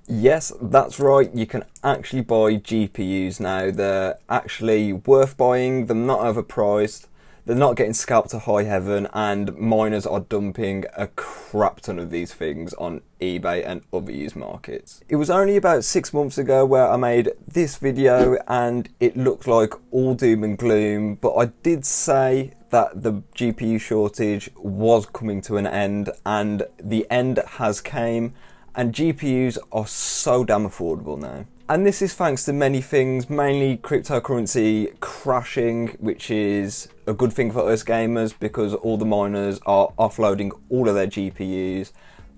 Yes, that's right. You can actually buy GPUs now. They're actually worth buying. They're not overpriced. They're not getting scalped to high heaven, and miners are dumping a crap ton of these things on eBay and other used markets. It was only about 6 months ago where I made this video and it looked like all doom and gloom, but I did say that the GPU shortage was coming to an end, and the end has came, and GPUs are so damn affordable now. And this is thanks to many things, mainly cryptocurrency crashing, which is a good thing for us gamers because all the miners are offloading all of their GPUs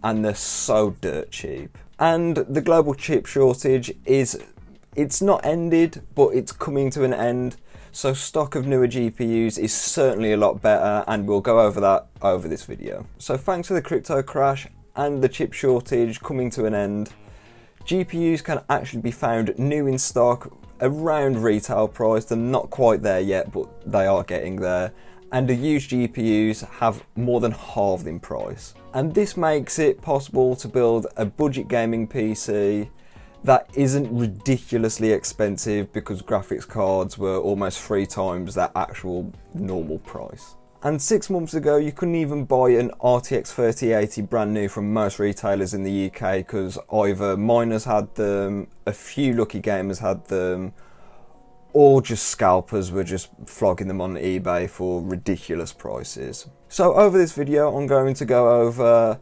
and they're so dirt cheap. And the global chip shortage it's not ended, but it's coming to an end. So stock of newer GPUs is certainly a lot better, and we'll go over that over this video. So thanks to the crypto crash and the chip shortage coming to an end, GPUs can actually be found new in stock around retail price. They're not quite there yet, but they are getting there. And the used GPUs have more than halved in price. And this makes it possible to build a budget gaming PC that isn't ridiculously expensive, because graphics cards were almost 3 times their actual normal price. And 6 months ago, you couldn't even buy an RTX 3080 brand new from most retailers in the UK, because either miners had them, a few lucky gamers had them, or just scalpers were just flogging them on eBay for ridiculous prices. So over this video, I'm going to go over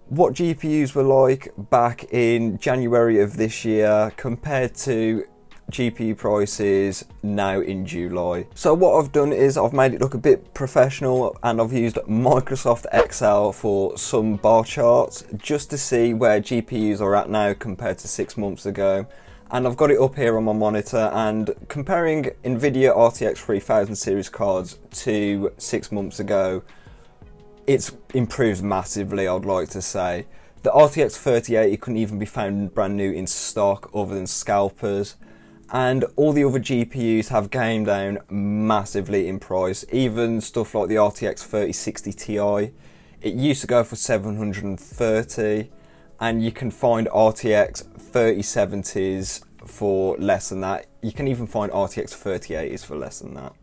what GPUs were like back in January of this year compared to GPU prices now in July. So what I've done is I've made it look a bit professional, and I've used Microsoft Excel for some bar charts just to see where GPUs are at now compared to 6 months ago. And I've got it up here on my monitor, and comparing Nvidia RTX 3000 series cards to 6 months ago, it's improved massively, I'd like to say. The RTX 3080 couldn't even be found brand new in stock other than scalpers. And all the other GPUs have came down massively in price. Even stuff like the RTX 3060 Ti, it used to go for 730, and you can find RTX 3070s for less than that. You can even find RTX 3080s for less than that.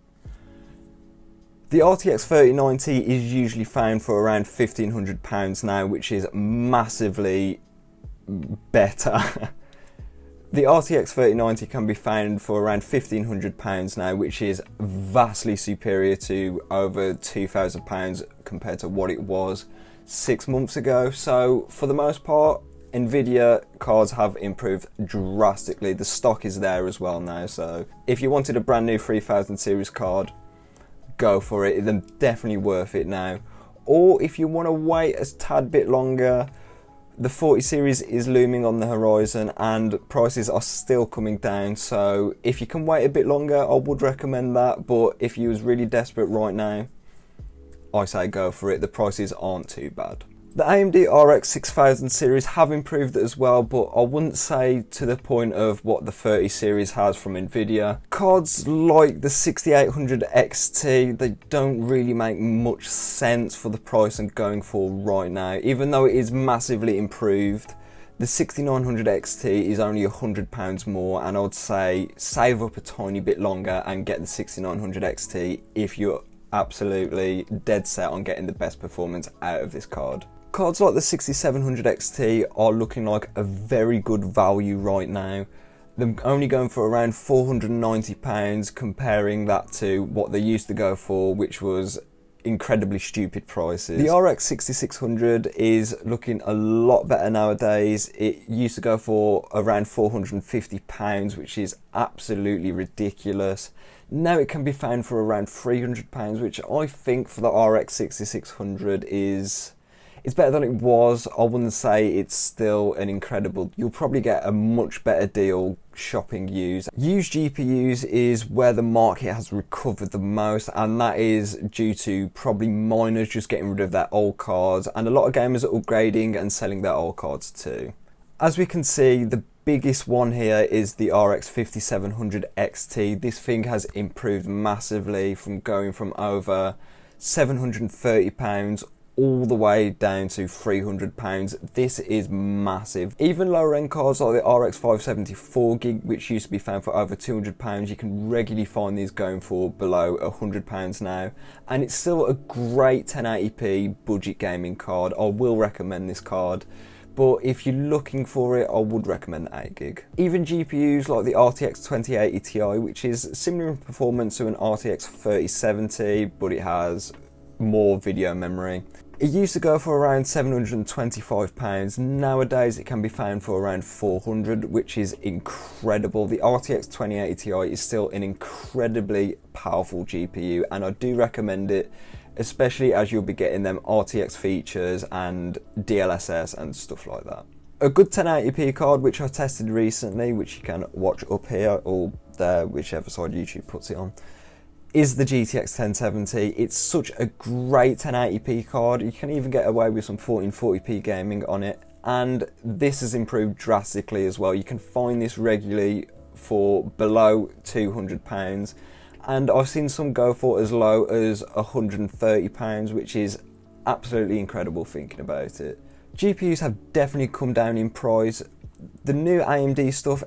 The RTX 3090 is usually found for around £1,500 now, which is massively better. The RTX 3090 can be found for around £1,500 now, which is vastly superior to over £2,000 compared to what it was 6 months ago. So for the most part, Nvidia cards have improved drastically. The stock is there as well now. So if you wanted a brand new 3000 series card, go for it. They're definitely worth it now. Or if you want to wait a tad bit longer, the 40 series is looming on the horizon and prices are still coming down. So if you can wait a bit longer, I would recommend that. But if you was really desperate right now, I say go for it. The prices aren't too bad. The AMD RX 6000 series have improved as well, but I wouldn't say to the point of what the 30 series has from Nvidia. Cards like the 6800 XT, they don't really make much sense for the price I'm going for right now. Even though it is massively improved, the 6900 XT is only £100 more, and I would say save up a tiny bit longer and get the 6900 XT if you're absolutely dead set on getting the best performance out of this card. Cards like the 6700 XT are looking like a very good value right now. They're only going for around £490, comparing that to what they used to go for, which was incredibly stupid prices. The RX 6600 is looking a lot better nowadays. It used to go for around £450, which is absolutely ridiculous. Now it can be found for around £300, which I think for the RX 6600 it's better than it was. I wouldn't say it's still an incredible. You'll probably get a much better deal shopping used. Used GPUs is where the market has recovered the most, and that is due to probably miners just getting rid of their old cards, and a lot of gamers are upgrading and selling their old cards too. As we can see, the biggest one here is the RX 5700 XT. This thing has improved massively, from going from over £730 all the way down to £300. This is massive. Even lower end cards like the RX 570 4GB, which used to be found for over £200, you can regularly find these going for below £100 now, and it's still a great 1080p budget gaming card. I will recommend this card, but if you're looking for it, I would recommend the 8GB. Even GPUs like the RTX 2080 Ti, which is similar in performance to an RTX 3070, but it has more video memory. It used to go for around £725. Nowadays it can be found for around £400, which is incredible. The RTX 2080 Ti is still an incredibly powerful GPU, and I do recommend it, especially as you'll be getting them RTX features and DLSS and stuff like that. A good 1080p card which I tested recently, which you can watch up here or there, whichever side YouTube puts it on, is the GTX 1070. It's such a great 1080p card. You can even get away with some 1440p gaming on it, and this has improved drastically as well. You can find this regularly for below £200, and I've seen some go for as low as £130, which is absolutely incredible thinking about it. GPUs have definitely come down in price. The new AMD stuff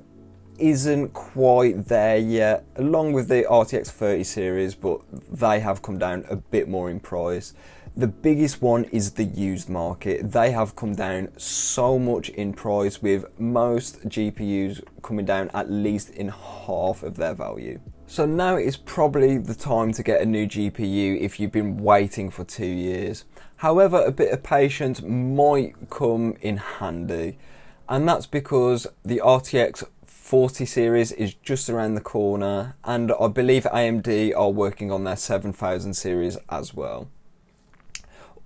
isn't quite there yet, along with the RTX 30 series, but they have come down a bit more in price. The biggest one is the used market. They have come down so much in price, with most GPUs coming down at least in half of their value. So now is probably the time to get a new GPU if you've been waiting for 2 years. However, a bit of patience might come in handy, and that's because the RTX 40 series is just around the corner, and I believe AMD are working on their 7000 series as well.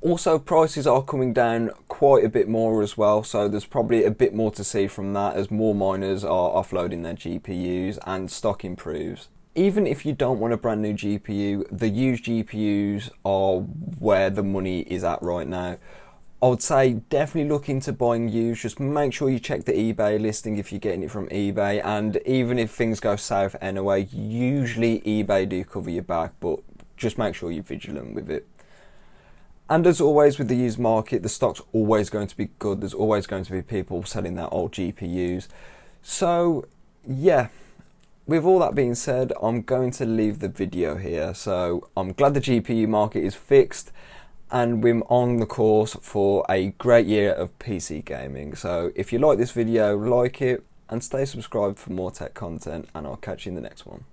Also, prices are coming down quite a bit more as well, so there's probably a bit more to see from that as more miners are offloading their GPUs and stock improves. Even if you don't want a brand new GPU, the used GPUs are where the money is at right now. I would say definitely look into buying used. Just make sure you check the eBay listing if you're getting it from eBay, and even if things go south anyway, usually eBay do cover your back, but just make sure you're vigilant with it. And as always with the used market, the stock's always going to be good. There's always going to be people selling their old GPUs. So yeah, with all that being said, I'm going to leave the video here. So I'm glad the GPU market is fixed, and we're on the course for a great year of PC gaming. So if you like this video, like it and stay subscribed for more tech content, and I'll catch you in the next one.